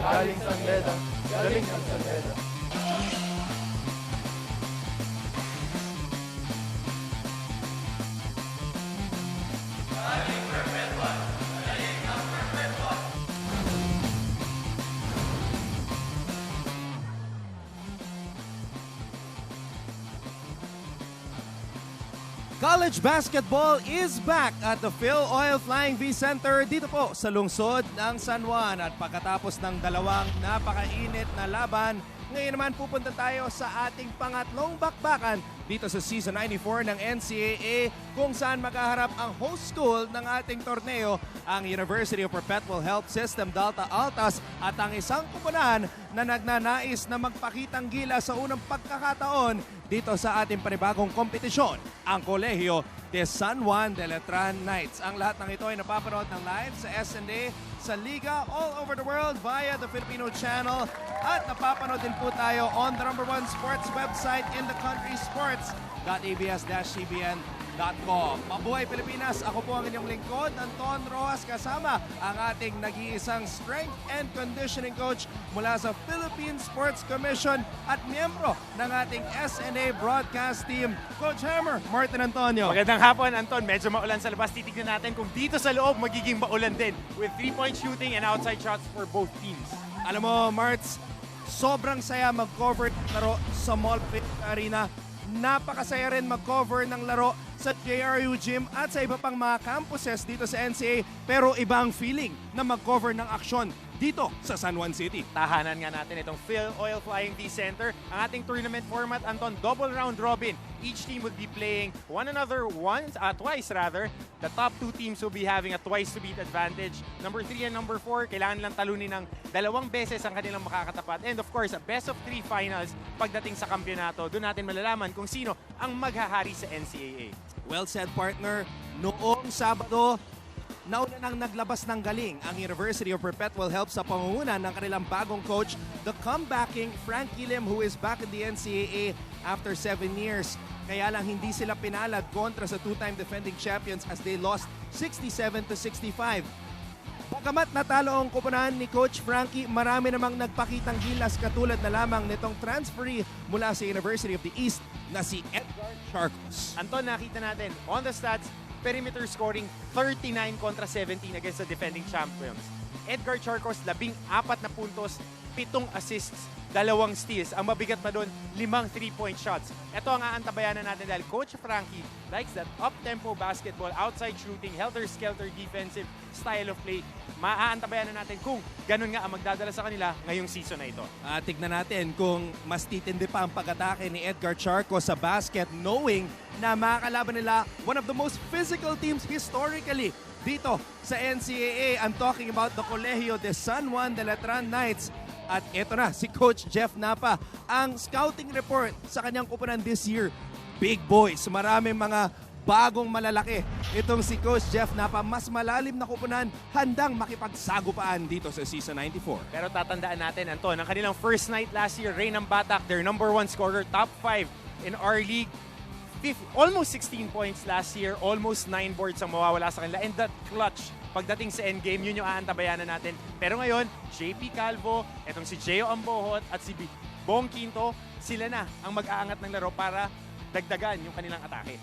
galing San Beda, galing ng San Beda. College basketball is back at the Phil Oil Flying V Center dito po sa lungsod ng San Juan. At pagkatapos ng dalawang napakainit na laban, ngayon naman pupunta tayo sa ating pangatlong bakbakan dito sa Season 94 ng NCAA kung saan maghaharap ang host school ng ating torneo, ang University of Perpetual Health System Dalta Altas at ang isang kupunan na nagnanais na magpakitang gila sa unang pagkakataon dito sa ating panibagong kompetisyon, ang Colegio de San Juan de Letran Knights. Ang lahat ng ito ay napapanood ng live sa SNA, sa Liga, all over the world via the Filipino channel at napapanood din po tayo on the #1 sports website in the country, sports.abs-CBN.com. Mabuhay Pilipinas! Ako po ang inyong lingkod, Anton Rojas, kasama ang ating nag-iisang strength and conditioning coach mula sa Philippine Sports Commission at miyembro ng ating SNA broadcast team, Coach Hammer, Martin Antonio. Magandang hapon, Anton. Medyo maulan sa labas. Titignan natin kung dito sa loob magiging maulan din with 3-point shooting and outside shots for both teams. Alam mo, Marts, sobrang saya mag-cover ng laro sa Mall Arena. Napakasaya rin mag-cover ng laro sa JRU Gym at sa iba pang mga campuses dito sa NCAA, pero ibang feeling na mag-cover ng aksyon dito sa San Juan City. Tahanan nga natin itong Phil Oil Flying V Center. Ang ating tournament format, Anton, double round robin. Each team would be playing one another twice. The top two teams will be having a twice-to-beat advantage. Number 3 and number 4, kailangan lang talunin ng 2 beses ang kanilang makakatapat. And of course, a best of 3 finals pagdating sa kampyonato. Doon natin malalaman kung sino ang maghahari sa NCAA. Well said, partner. Noong Sabado, nauna nang naglabas ng galing ang University of Perpetual Health sa pangunguna ng kanilang bagong coach, the comebacking Frank Lim, who is back in the NCAA after 7 years. Kaya lang hindi sila pinalad kontra sa 2-time defending champions as they lost 67-65. Pagkamat natalo ang kupunan ni Coach Frankie, marami namang nagpakitang gilas katulad na lamang nitong transferee mula sa University of the East na si Edgar Charcos. Anton, nakita natin on the stats, perimeter scoring 39 kontra 17 against the defending champions. Edgar Charcos, 14 na puntos, 7 assists, 2 steals. Ang mabigat pa doon, 5 3-point shots. Ito ang aantabayanan natin dahil Coach Frankie likes that up-tempo basketball, outside shooting, helter-skelter defensive style of play. Maaantabayanan natin kung ganun nga ang magdadala sa kanila ngayong season na ito. Tignan natin kung mas titindi pa ang pag-atake ni Edgar Charcos sa basket, knowing na makakalaban nila one of the most physical teams historically dito sa NCAA. I'm talking about the Colegio de San Juan de Letran Knights. At eto na, si Coach Jeff Napa. Ang scouting report sa kanyang kupunan this year, big boys, maraming mga bagong malalaki. Itong si Coach Jeff Napa, mas malalim na kupunan, handang makipagsagupaan dito sa Season 94. Pero tatandaan natin, Anton, ang kanilang first night last year, Rain ng Batak, their #1 scorer, top 5 in our league. Almost 16 points last year, almost 9 boards ang mawawala sa kanila. And that clutch, pagdating sa endgame, yun yung aantabayanan natin. Pero ngayon, JP Calvo, etong si Geo Ambohot at si Bong Quinto, sila na ang mag-aangat ng laro para dagdagan yung kanilang atake.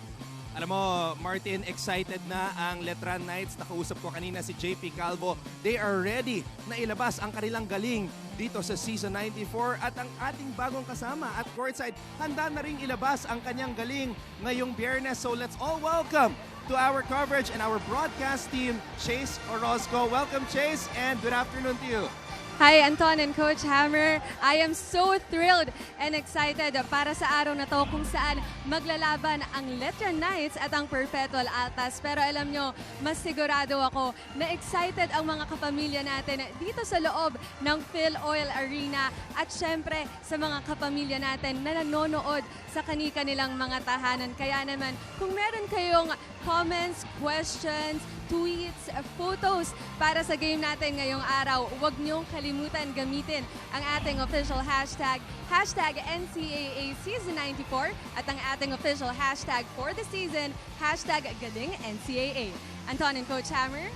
Alam mo, Martin, excited na ang Letran Knights. Nakausap ko kanina si JP Calvo. They are ready na ilabas ang kanilang galing dito sa Season 94 at ang ating bagong kasama at courtside, handa na rin ilabas ang kanyang galing ngayong Biyernes. So let's all welcome to our coverage and our broadcast team, Chase Orozco. Welcome, Chase, and good afternoon to you. Hi, Anton and Coach Hammer. I am so thrilled and excited para sa araw na to kung saan maglalaban ang Letran Knights at ang Perpetual Altas. Pero alam nyo, mas sigurado ako na excited ang mga kapamilya natin dito sa loob ng Phil Oil Arena at syempre sa mga kapamilya natin na nanonood sa kani-kanilang mga tahanan. Kaya naman, kung meron kayong comments, questions, tweets, photos para sa game natin ngayong araw, huwag niyong kalimutan gamitin ang ating official hashtag NCAA Season 94 at ang ating official hashtag for the season, hashtag Galing NCAA. Anton and Coach Hammer.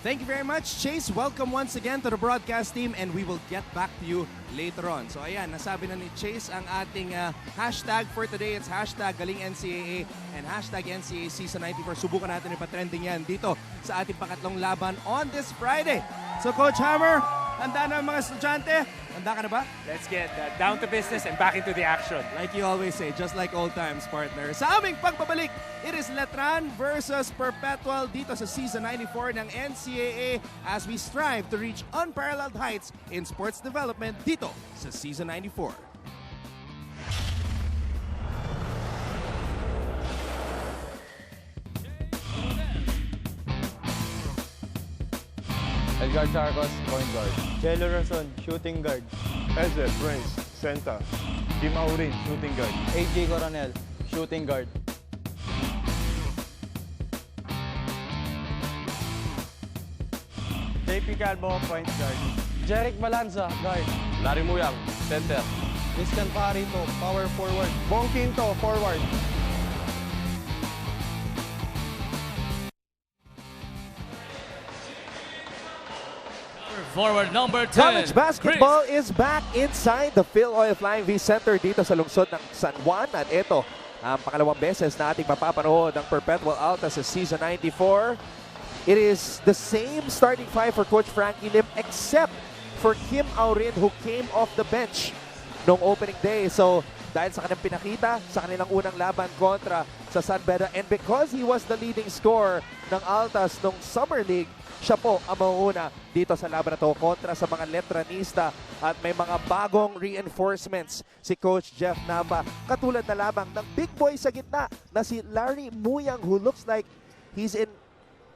Thank you very much, Chase. Welcome once again to the broadcast team and we will get back to you later on. So ayan, nasabi na ni Chase ang ating hashtag for today. It's hashtag Galing NCAA and hashtag NCAA Season 94. Subukan natin ipatrending yan dito sa ating pangatlong laban on this Friday. So Coach Hammer, handa na ang mga estudyante? Handa ka na ba? Let's get down to business and back into the action. Like you always say, just like old times, partner. Sa aming pagbabalik, it is Letran versus Perpetual dito sa Season 94 ng NCAA as we strive to reach unparalleled heights in sports development dito sa Season 94. Edgar Charcos, point guard. Jello Razon, shooting guard. Eze Prince, center. Kim Aurin, shooting guard. AJ Coronel, shooting guard. JP Calvo, point guard. Jeric Balanza, guard. Larry Muyang, center. Christian Parito, power forward. Bong Quinto, forward. Forward number 10. College basketball is back inside the Phil Oil Flying V Center dito sa lungsod ng San Juan. At ito, ang pangalawang beses na ating mapapanood ng Perpetual Alta sa Season 94. It is the same starting five for Coach Frankie Lim except for Kim Aurin who came off the bench noong opening day. So, dahil sa kanilang pinakita sa kanilang unang laban kontra sa San Beda and because he was the leading scorer ng Altas nung Summer League, siya po ang mauuna dito sa laban na to kontra sa mga Letranista at may mga bagong reinforcements si Coach Jeff Nava. Katulad na lamang ng big boy sa gitna na si Larry Muyang who looks like he's in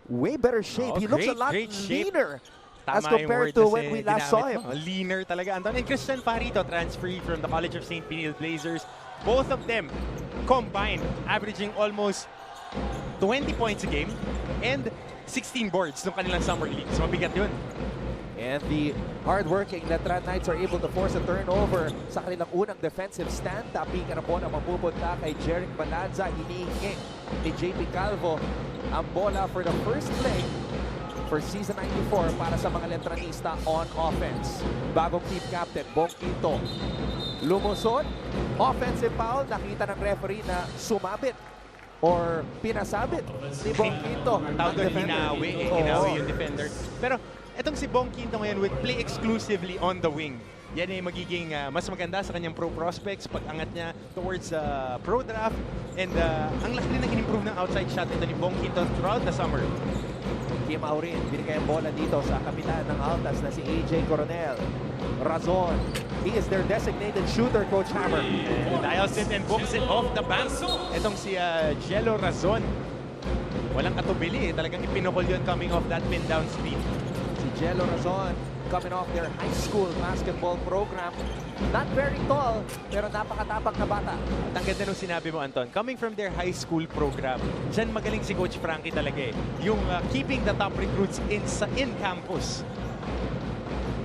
way better shape. He looks a lot leaner as compared to when we last saw him. Leaner talaga, Anton. And Christian Parito, transferee from the College of St. Peniel Blazers. Both of them combined, averaging almost 20 points a game and 16 boards ng kanilang summer league. So mabigat yun. And the hard-working Letran Knights are able to force a turnover sa kanilang unang defensive stand. Tapikan na po na mapupunta kay Jeric Balanza. Hinihingi ni JP Calvo ang bola for the first play for Season 94 para sa mga Letranista on offense. Bagong team captain, Bong Quinto. Lumusot, offensive foul. Nakita ng referee na sumabit or pinasabit si Bong Quinto. Ang tawag doon, hinawi yung defender. Pero etong si Bong Quinto ngayon would play exclusively on the wing. Yan ay magiging mas maganda sa kanyang pro prospects pag-angat niya towards pro draft. And ang laki rin ng in-improve ng outside shot nito ni Bong Quinto throughout the summer. Kim Aurin, binigay ang bola dito sa kapitan ng Altas na si AJ Coronel. Razon, he is their designated shooter, Coach Hammer. Dials it and books it off the bank. Itong si Jello Razon. Walang katubili. Talagang ipinukol yun coming off that pin down speed. Si Jello Razon coming off their high school basketball program. Not very tall, pero napakatapang na bata. At ang ganda nung sinabi mo, Anton, coming from their high school program, dyan magaling si Coach Frankie talaga eh. Yung keeping the top recruits in campus.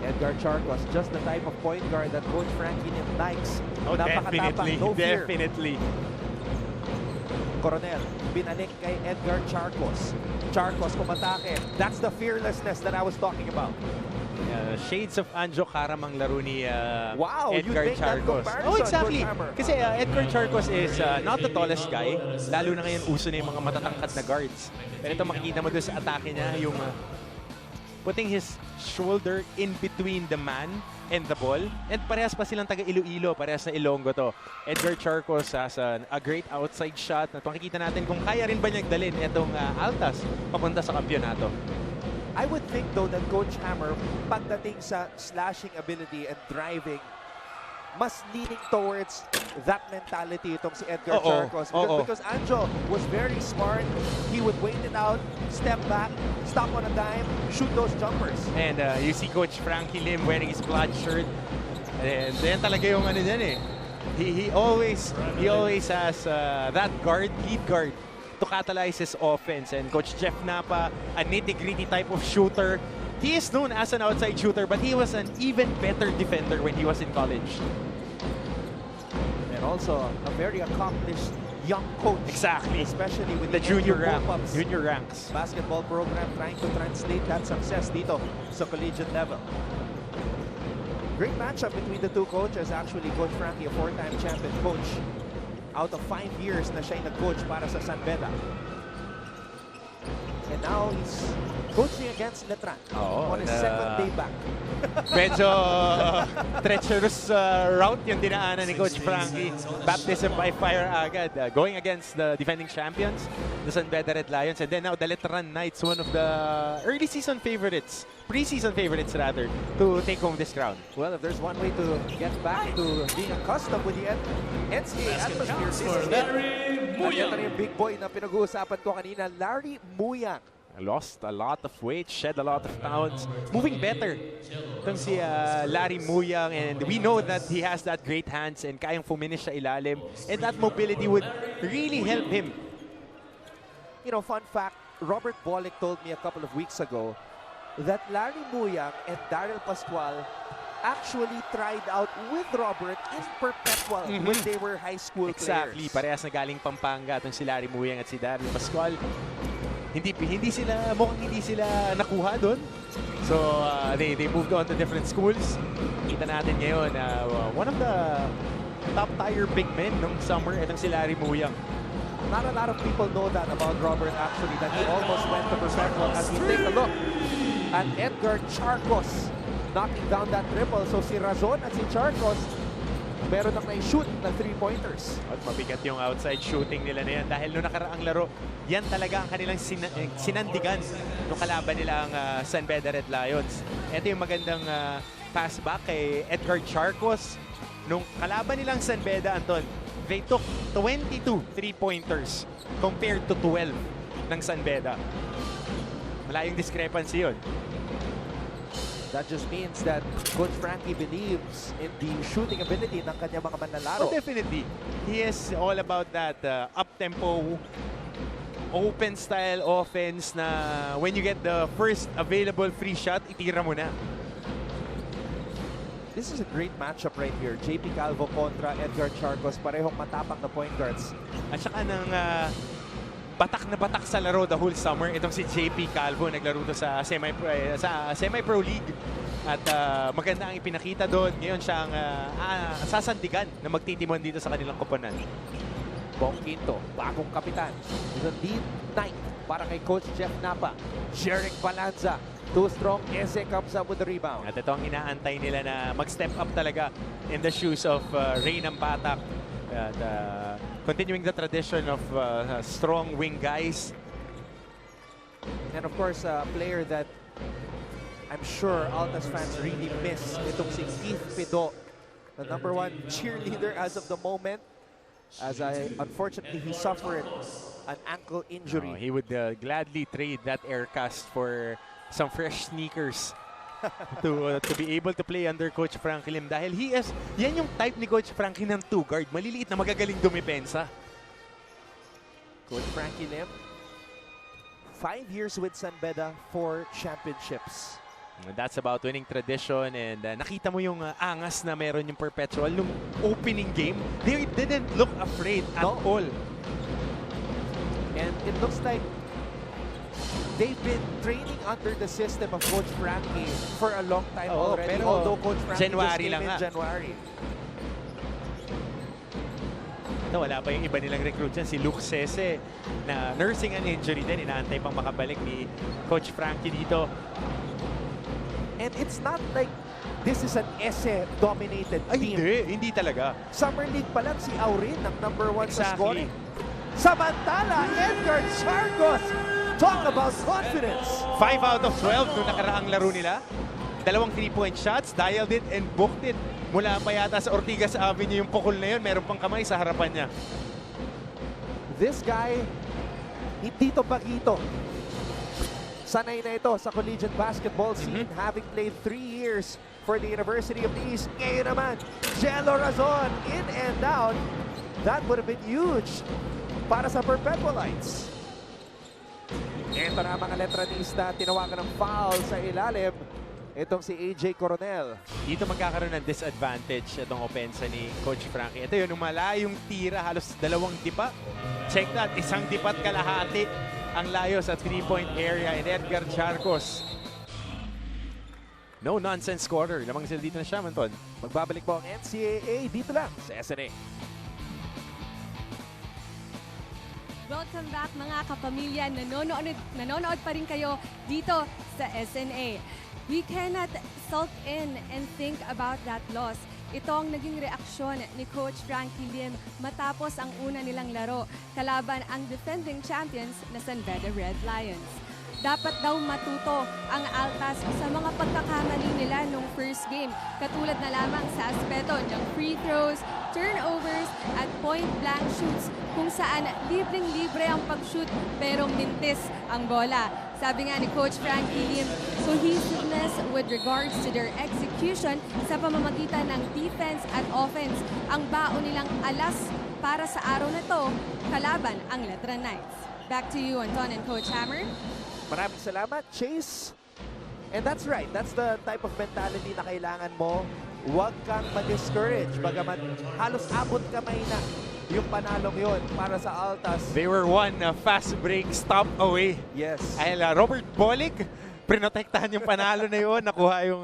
Edgar Charcos, just the type of point guard that Coach Frankie likes. Oh, Napakatapang, no fear. definitely. Coronel, binalik kay Edgar Charcos. Charcos kumatake. That's the fearlessness that I was talking about. Shades of Anjo Karam ang laro ni Wow, you Edgar make that Charcos. comparison, Oh, exactly. Coach Hammer. Kasi Edgar Charcos is not the tallest guy. Lalo na ngayon uso na yung mga matatangkad na guards. Pero ito makikita mo doon sa atake niya, yung putting his shoulder in between the man and the ball. And parehas pa silang taga Iloilo, parehas na Ilonggo to. Edgar Charcos has a great outside shot. At makikita natin kung kaya rin ba niyang dalhin itong Altas papunta sa kampyonato. I would think though that Coach Hammer, pagdating sa slashing ability and driving, mas leaning towards that mentality itong si Edgar Charcos. Because Anjo was very smart. He would wait it out, step back, stop on a dime, shoot those jumpers. And you see Coach Frankie Lim wearing his plaid shirt. And then talaga yung ano dyan eh. He always has that lead guard to catalyze his offense. And Coach Jeff Napa, a nitty-gritty type of shooter. He is known as an outside shooter, but he was an even better defender when he was in college. And also a very accomplished young coach. Exactly. Especially with The junior pop-ups junior ranks. basketball program trying to translate that success dito sa collegiate level. Great matchup between the two coaches. Actually, Coach Frankie, a 4-time champion coach. Out of 5 years na siya nag-coach para sa San Beda. And now he's coaching against Letran on his second day back. Medyo treacherous route yung dinaanan ni Coach Frankie. Baptism by fire agad. Going against the defending champions, the San Beda Red Lions. And then now the Letran Knights, one of the early season favorites, preseason favorites rather, to take home this crown. Well, if there's one way to get back to being accustomed with the NCAA atmosphere, this is it. Ito na yung big boy na pinag-uusapan ko kanina, Larry Muyang. Lost a lot of weight, shed a lot of pounds, moving better. Itong si Larry Muyang, and we know that he has that great hands and kayang fuminish sa ilalim, and that mobility would really help him. You know, fun fact, Robert Bolick told me a couple of weeks ago that Larry Muyang and Daryl Pascual actually tried out with Robert in Perpetual when they were high school Exactly, players. parehas na galing Pampanga itong si Larry Muyang at si Daryl Pascual. Hindi sila, mukhang hindi sila nakuha doon. So, they moved on to different schools. Kita natin ngayon, one of the top-tier big men nung summer, itong si Larry Muyang. Not a lot of people know that about Robert actually, that he almost went to Perpetual. As we take a look at Edgar Charcos knocking down that triple. So si Razon at si Charcos meron nang na-shoot ng 3-pointers. At mabigat yung outside shooting nila na yan dahil noong nakaraang laro, yan talaga ang kanilang sinandigan nung kalaban nila ang San Beda Red Lions. Ito yung magandang pass back kay Edgar Charcos. Nung kalaban nilang San Beda, Anton, they took 22 3-pointers compared to 12 ng San Beda. Malayong discrepancy yun. That just means that Coach Frankie believes in the shooting ability ng kanyang mga manlalaro. Oh, definitely. He is all about that up-tempo, open-style offense na when you get the first available free shot, itira mo na. This is a great matchup right here. JP Calvo kontra Edgar Charcos. Parehong matapang na point guards. At saka ng batak na batak sa laro the whole summer. Itong si JP Calvo, naglaro to sa semi-pro league. At maganda ang ipinakita doon. Ngayon siya ang sasandigan na magtitimon dito sa kanilang koponan. Bong Quinto, bagong kapitan. The lead ninth para kay Coach Jeff Napa. Jeric Balanza, too strong. Eze comes up with the rebound. At ito ang inaantay nila na mag-step up talaga in the shoes of Reynam Batak. At continuing the tradition of strong wing guys. And of course, a player that I'm sure Altas fans really miss. Itong si Keith Pido, the #1 cheerleader as of the moment. As unfortunately, he suffered an ankle injury. He would gladly trade that aircast for some fresh sneakers to be able to play under Coach Frankie Lim. Dahil yan yung type ni Coach Frankie ng 2-guard. Maliliit na magagaling dumipensa. Coach Frankie Lim, 5 years with San Beda, 4 championships. That's about winning tradition, and nakita mo yung angas na meron yung Perpetual nung opening game. They didn't look afraid at all. And it looks like they've been training under the system of Coach Frankie for a long time already. Pero although Coach Frankie January just came lang in January. Ito, wala pa yung iba nilang recruit dyan. Si Luke Sese na nursing an injury din. Inaantay pang makabalik ni Coach Frankie dito. And it's not like this is an ESE-dominated team. Hindi talaga. Summer League pa lang si Aurin ang #1 sa Exactly. scoring. Samantala, Edgar Charcos, talk about confidence. 5 out of 12 nung nakaraang laro nila. 2 3-point shots, dialed it and booked it. Mula pa yata sa Ortigas Avenue yung pukol na yun. Meron pang kamay sa harapan niya. This guy, hindi to bagito. Sanay na ito sa collegiate basketball scene, having played 3 years for the University of the East. Ngayon naman, Jello Razon, in and out. That would have been huge para sa Perpetualites. Ito na mga Letranista, tinawagan ng foul sa ilalim. itong si AJ Coronel. Dito magkakaroon ng disadvantage itong opensa ni Coach Frankie. Ito yun, yung malayong tira, halos 2 dipa. Check that, 1 dipa't kalahati ang layo sa 3-point area. And Edgar Charcos, no nonsense scorer. Lamang sila dito na siya, Manton. Magbabalik po ang NCAA dito lang sa SNA. Welcome back mga kapamilya. Nanonood pa rin kayo dito sa SNA. We cannot sulk in and think about that loss. Ito ang naging reaksyon ni Coach Frankie Lim matapos ang una nilang laro kalaban ang defending champions na San Beda Red Lions. Dapat daw matuto ang Altas sa mga pagkakamali nila nung first game, katulad na lamang sa aspeto ng free throws, turnovers at point-blank shoots kung saan libreng-libre ang pag-shoot pero mintis ang bola. Sabi nga ni Coach Frankie Lim, cohesiveness with regards to their execution sa pamamagitan ng defense at offense ang baon nilang alas para sa araw na to kalaban ang Letran Knights. Back to you, Anton and Coach Hammer. Maraming salamat, Chase. And that's right. That's the type of mentality na kailangan mo. Huwag kang ma-discourage. Bagamat halos abot kamay na yung panalong yun para sa Altas. They were one fast break stop away. Yes. Ay, Robert Bolick, prinotektahan yung panalo na yun. Nakuha yung,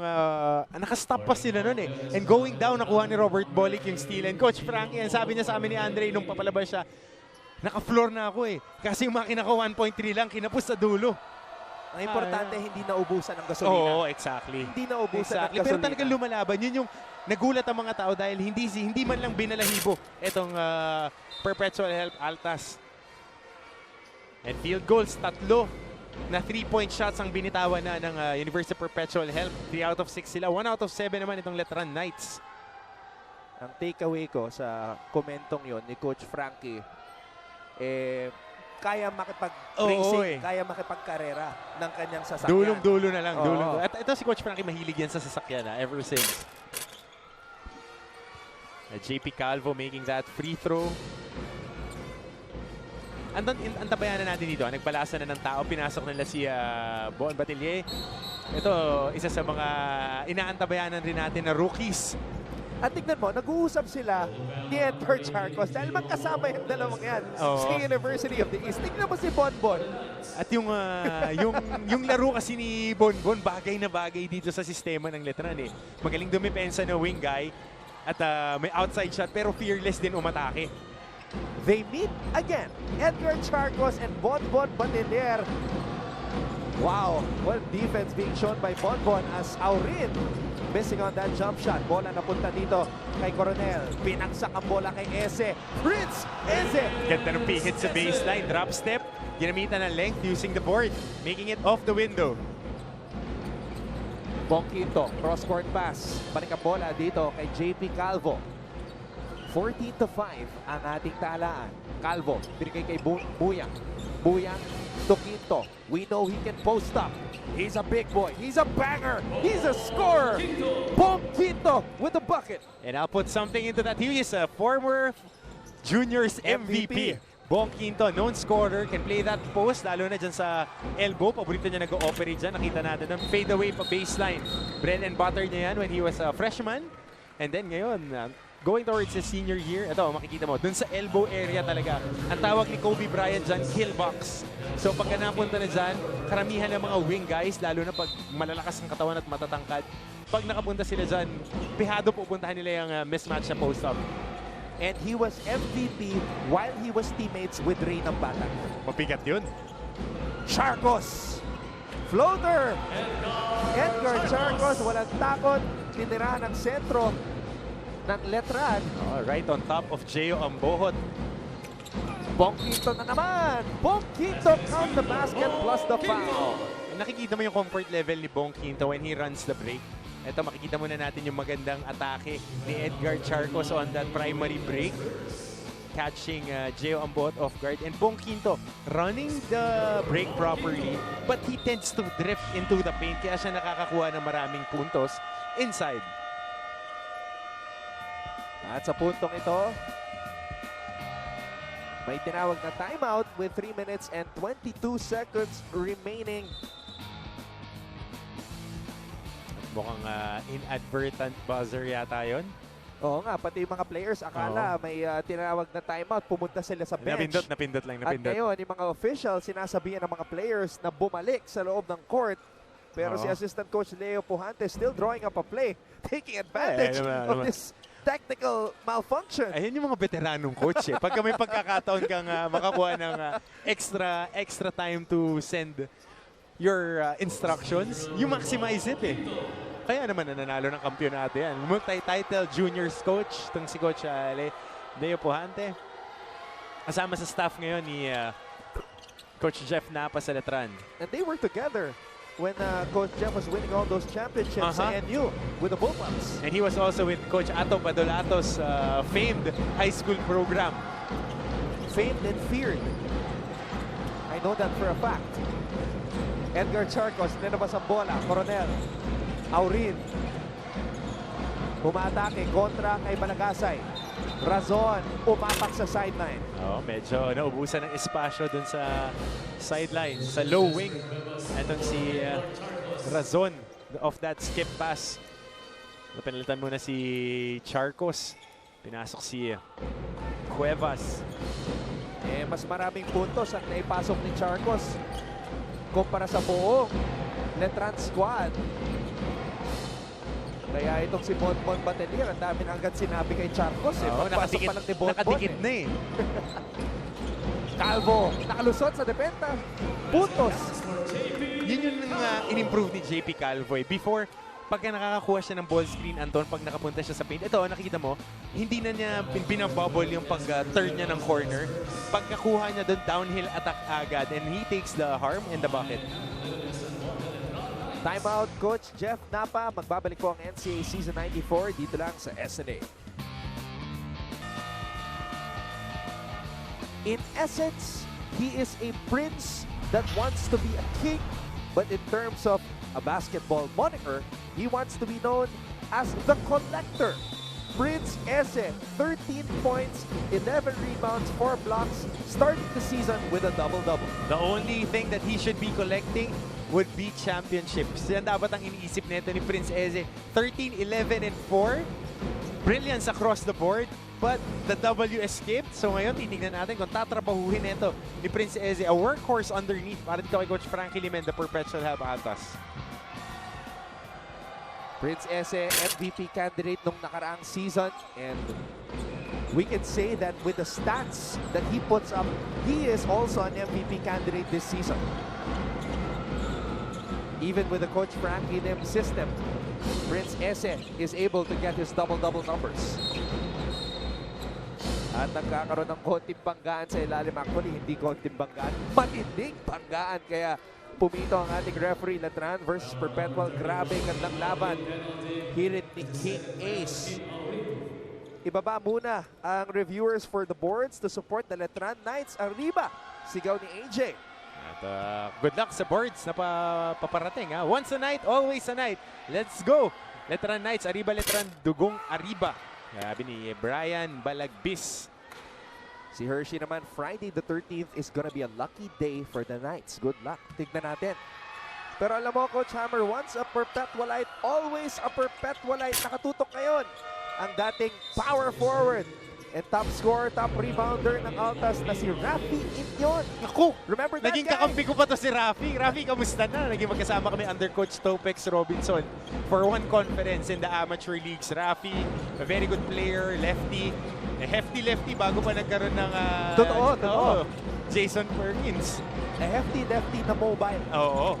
nakastop pa sila nun eh. And going down, nakuha ni Robert Bolick yung steal. And Coach Frankie, sabi niya sa amin ni Andre nung papalabas siya, naka-floor na ako eh. Kasi yung makina ko 1.3 lang, kinapos sa dulo. Ang importante, hindi naubusan ng gasolina. Oo, exactly. Hindi naubusan ng Exactly. Pero gasolina. talagang lumalaban. Yun yung nagulat ang mga tao dahil hindi man lang binalahibo itong Perpetual Help Altas. And field goals, 3 na 3-point shots ang binitawan na ng University Perpetual Help. 3 out of 6 sila. 1 out of 7 naman itong Letran Knights. Ang takeaway ko sa komentong yon ni Coach Frankie, kaya makipag-racing, kaya makipag-karera ng kanyang sasakyan. Dulong-dulo na lang. Oo. Dulong. At ito si Coach Frankie, mahilig yan sa sasakyan ever since. JP Calvo making that free throw. Antabayanan natin dito. Nagpalasa na ng tao. Pinasok nila si Bon Batilier. Ito, isa sa mga inaantabayanan rin natin na rookies. At tignan mo, nag-uusap sila ni Edgar Charcos dahil magkasama yung dalawang yan sa University of the East. Tignan mo si Bonbon. At yung laro kasi ni Bonbon, bagay na bagay dito sa sistema ng Letran eh. Magaling dumipensa na wing guy at may outside shot pero fearless din umatake. They meet again. Edgar Charcos and Bonbon Batiller. Wow, well defense being shown by Bonbon as Aurin missing on that jump shot. Bola napunta dito kay Coronel. Pinagsak ang bola kay Eze. Prince Eze. Ganda ng pihit sa baseline. Drop step. Ginamitan ng length using the board. Making it off the window. Bongquito, cross-court pass. Balik ang bola dito kay JP Calvo. 14-5 ang ating talaan. Calvo, binigay kay Buyang. Buyang to Quinto. We know he can post up. He's a big boy. He's a banger. He's a scorer. Bongquito with the bucket. And I'll put something into that. He is a former juniors MVP. Bongquito, known scorer, can play that post, lalo na dyan sa elbow. Paborito niya nag-ooperate dyan. Nakita natin ng fade away pa baseline. Bread and butter niya yan when he was a freshman. And then ngayon, going towards his senior year, ito, makikita mo, dun sa elbow area talaga. Ang tawag ni Kobe Bryant dyan, kill box. So pagka napunta na dyan, karamihan ng mga wing guys, lalo na pag malalakas ang katawan at matatangkad, pag nakapunta sila dyan, pihado pupuntahan nila yung mismatch na post-up. And he was MVP while he was teammates with Ray ng Bata. Mabigat yun. Charcos! Floater! Edgar Charcos, walang takot. Tinira ng sentro ng Letran. Right on top of Gio Ambohot. Bongquito na naman! Bongquito count the basket plus the foul. Nakikita mo yung comfort level ni Bongquito when he runs the break. Ito, makikita muna natin yung magandang atake ni Edgar Charcos on that primary break. Catching Gio Ambohot off guard. And Bongquito running the break properly, but he tends to drift into the paint. Kaya siya nakakakuha ng maraming puntos inside. At sa puntong ito, may tinawag na timeout with 3 minutes and 22 seconds remaining. Mukhang inadvertent buzzer yata yun. Oo nga, pati yung mga players, akala may tinawag na timeout, pumunta sila sa bench. Napindot lang. At ngayon, yung mga officials, sinasabihan ng mga players na bumalik sa loob ng court. Pero si Assistant Coach Leo Pujante still drawing up a play, taking advantage of this technical malfunction. Ayan yung mga veteranong coach eh. Pagka may pagkakataon kang makakuha ng extra time to send your instructions, you maximize it eh. Kaya naman nananalo ng kampyonato yan. Multi-title juniors coach, itong si Coach Leo Pujante. Kasama sa staff ngayon ni Coach Jeff Napa sa Letran. And they were together when Coach Jeff was winning all those championships sa NU with the Bullpups. And he was also with Coach Ato Badolato's famed high school program. Famed and feared. I know that for a fact. Edgar Charcos, ninabas ang bola. Coronel. Aurin. Umatake kontra kay Malagasay. Razon, umapak sa sideline. Medyo naubusan ng espasyo dun sa sideline, sa low wing. Etong si Razon of that skip pass. Napinalitan muna si Charcos. Pinasok si Cuevas. Mas maraming puntos ang naipasok ni Charcos kumpara sa buong Letran squad. Kaya itong si Bonbon Batelier, ang dami na agad sinabi kay Charcos. Pagpasok pa lang ni Bonbon. Nakadikit na eh. Calvo, nakalusot sa dependa. Puntos. Yun yung in-improve ni JP Calvo eh. Before, pagka nakakakuha siya ng ball screen, Anton, pag nakapunta siya sa paint, ito, nakikita mo, hindi na niya binabubble yung pag-turn niya ng corner. Pagkakuha niya doon, downhill attack agad, and he takes the harm and the bucket. Timeout, Coach Jeff Napa. Magbabalik po ang NCAA Season 94 dito lang sa SNA. In essence, he is a prince that wants to be a king. But in terms of a basketball moniker, he wants to be known as the Collector. Prince Eze, 13 points, 11 rebounds, 4 blocks, starting the season with a double-double. The only thing that he should be collecting would be championships. Yan dapat ang iniisip nito ni Prince Eze. 13, 11, and 4. Brilliance across the board. But the W escaped. So ngayon, titignan natin kung tatrabahuhin ito ni Prince Eze. A workhorse underneath para dito kay Coach Frankie Limen, the Perpetual Habatas. Prince Eze, MVP candidate nung nakaraang season. And we can say that with the stats that he puts up, he is also an MVP candidate this season. Even with the Coach Frankie Lim system, Prince Eze is able to get his double-double numbers. At nagkakaroon ng konting banggaan sa ilalim. Actually, hindi konting banggaan, matinding banggaan. Kaya pumito ang ating referee, Letran versus Perpetual. Grabe, gandang laban. Hirit ni King Ace. Ibaba muna ang reviewers for the boards to support the Letran Knights. Arriba, sigaw ni AJ. At good luck sa boards na paparating. Once a night, always a night. Let's go! Letran Knights, Arriba Letran, Dugong Arriba. Sabi ni Brian Balagbis. Si Hershey naman, Friday the 13th is gonna be a lucky day for the Knights. Good luck. Tignan natin. Pero alam mo, Coach Hammer, once a Perpetualite, always a Perpetualite. Nakatutok ngayon ang dating power forward and top scorer, top rebounder ng Altas na si Rafi Inyon. Ako! Remember that Naging guy? kakampi ko pa to si Rafi. Rafi, kamusta na? Naging magkasama kami under Coach Topex Robinson for one conference in the amateur leagues. Rafi, a very good player, lefty. Hefty lefty bago pa nagkaroon ng... Totoo. Jason Perkins. A hefty lefty na mobile. Oo.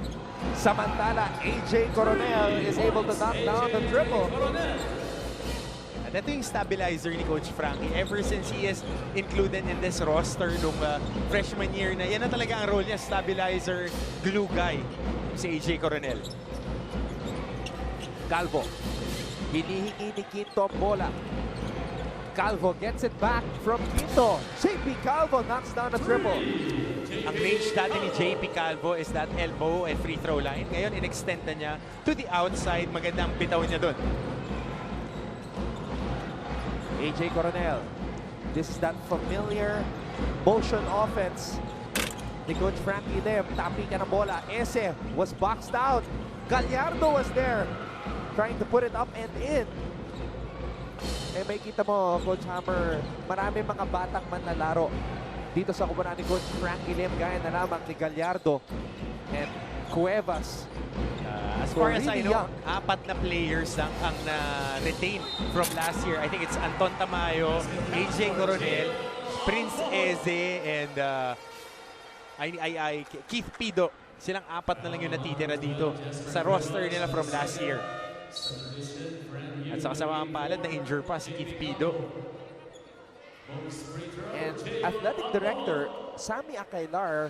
Samantala, AJ Coronel is able to knock down the triple. At ito yung stabilizer ni Coach Frankie. Ever since he is included in this roster nung freshman year na, yan na talaga ang role niya, stabilizer, glue guy, si AJ Coronel. Calvo. Hinihingi ni Quinto ang bola. Calvo gets it back from Quinto. JP Calvo knocks down a triple. Ang range dati ni JP Calvo is that elbow and free throw line. Ngayon, in-extend na niya to the outside. Magandang bitaw niya doon. AJ Coronel. This is that familiar motion offense ni Coach Frankie Lim. Tapi ka ng bola. Eze was boxed out. Gallardo was there. trying to put it up and in. Eh, may kita mo, Coach Hammer, marami mga batang manlalaro dito sa kubunan ni Coach Frankie Lim, gaya na lamang ni Gallardo and Cuevas. As far as I know, 4 na players lang ang na-retain from last year. I think it's Anton Tamayo, AJ Coronel, Prince Eze, and Keith Pido. Silang 4 na lang yung natitira dito sa roster nila from last year. At sa kasamang palad, na-injure pa si Keith Pido. And athletic director Sammy Akailar,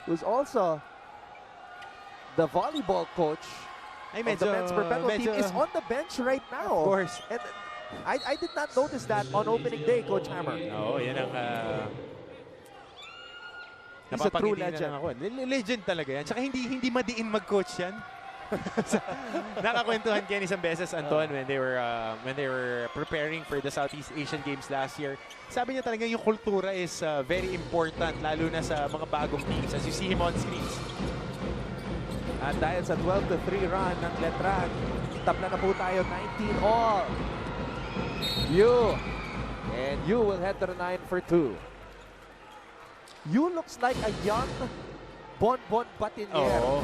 who's also the volleyball coach of the men's Perpetual team, is on the bench right now. Of course. And I did not notice that on opening day, Coach Hammer. Oo, yan ang... He's a true legend. Legend talaga yan. Tsaka hindi madiin mag-coach yan. Nakakwentuhan kaya isang beses, Anton, when they were preparing for the Southeast Asian Games last year. Sabi niya talaga yung kultura is very important, lalo na sa mga bagong teams, as you see him on screens. At dahil sa 12-3 run ng Letran, tabla na po tayo 19 all. And you will head to the 9 for 2. You looks like a young Bonbon Batinier. Oo.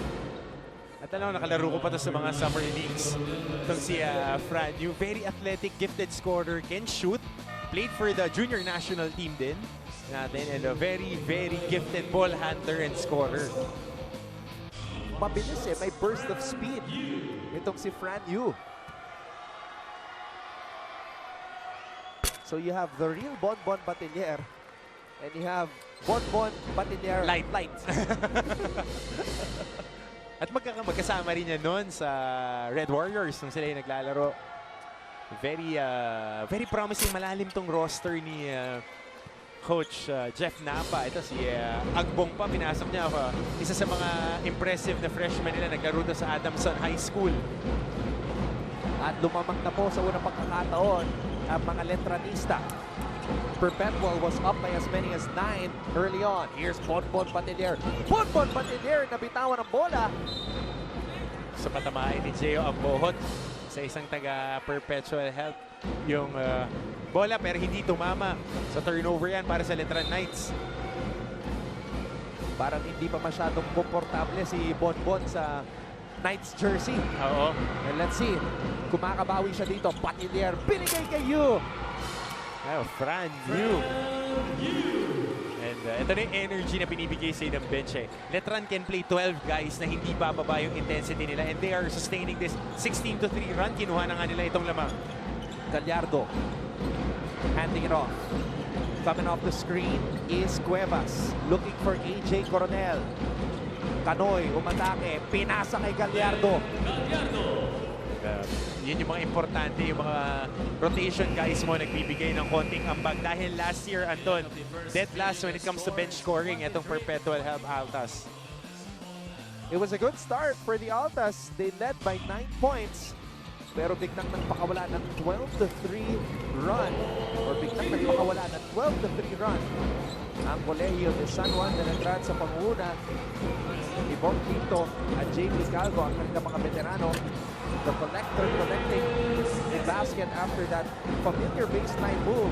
At alam mo, nakalaro ko pa to sa mga summer leagues. Itong si Fran Yu, very athletic, gifted scorer, can shoot. Played for the junior national team din natin, and a very, very gifted ball handler and scorer. Mabilis eh, may burst of speed. Itong si Fran Yu. So you have the real Bonbon Batinier, and you have Bonbon Batinier Light. At magkasama rin niya noon sa Red Warriors nung sila yung naglalaro. Very promising, malalim tong roster ni Coach Jeff Napa. Ito si Agbong pa, pinasok niya ako. Isa sa mga impressive na freshman nila, naglaro sa Adamson High School. At lumamang na po sa unang pagkakataon ang mga Letranista. Perpetual was up by as many as 9 early on. Here's Bonbon Batinier. Bonbon Batinier nabitawan ang bola. Sa patamain ni Gio Ambohot sa isang taga-Perpetual Health yung bola, pero hindi tumama. Sa turnover yan para sa Letran Knights. Parang hindi pa masyadong komportable si Bonbon sa Knights jersey. Oo. And let's see. Kumakabawi siya dito. Batinier, binigay kay Yu. Fran Yu. And ito na yung energy na binibigay sa ng bench eh. Letran can play 12 guys na hindi bababa yung intensity nila, and they are sustaining this 16-3 run. Kinuha na nga nila itong lamang. Gallardo handing it off. Coming off the screen is Cuevas looking for AJ Coronel. Canoy umatake, pinasa kay Gallardo. Yun yung mga importante, yung mga rotation guys mo nagbibigay ng konting ambag. Dahil last year, Anton, dead last when it comes to bench scoring, itong Perpetual Help Altas. It was a good start for the Altas. They led by 9 points. Pero biglang nagpakawala ng 12-3 run. Or biglang nagpakawala ng 12-3 run. Ang Colegio de San Juan de Letran sa panguna. Ibon Quinto at JP Calvo, ang kanilang mga veterano. The collector collecting the basket after that familiar baseline move.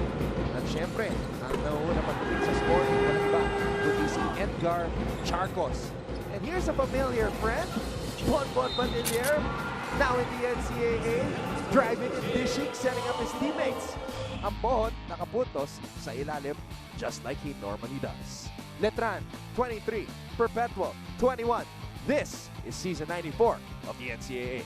At syempre, ang nauna pagdating sa scoring ng iba would be si Edgar Charcos. And here's a familiar friend, Bonbon Batinier, now in the NCAA, driving and dishing, setting up his teammates. Ang Bohot nakapuntos sa ilalim just like he normally does. Letran, 23, Perpetual, 21. This is Season 94 of the NCAA.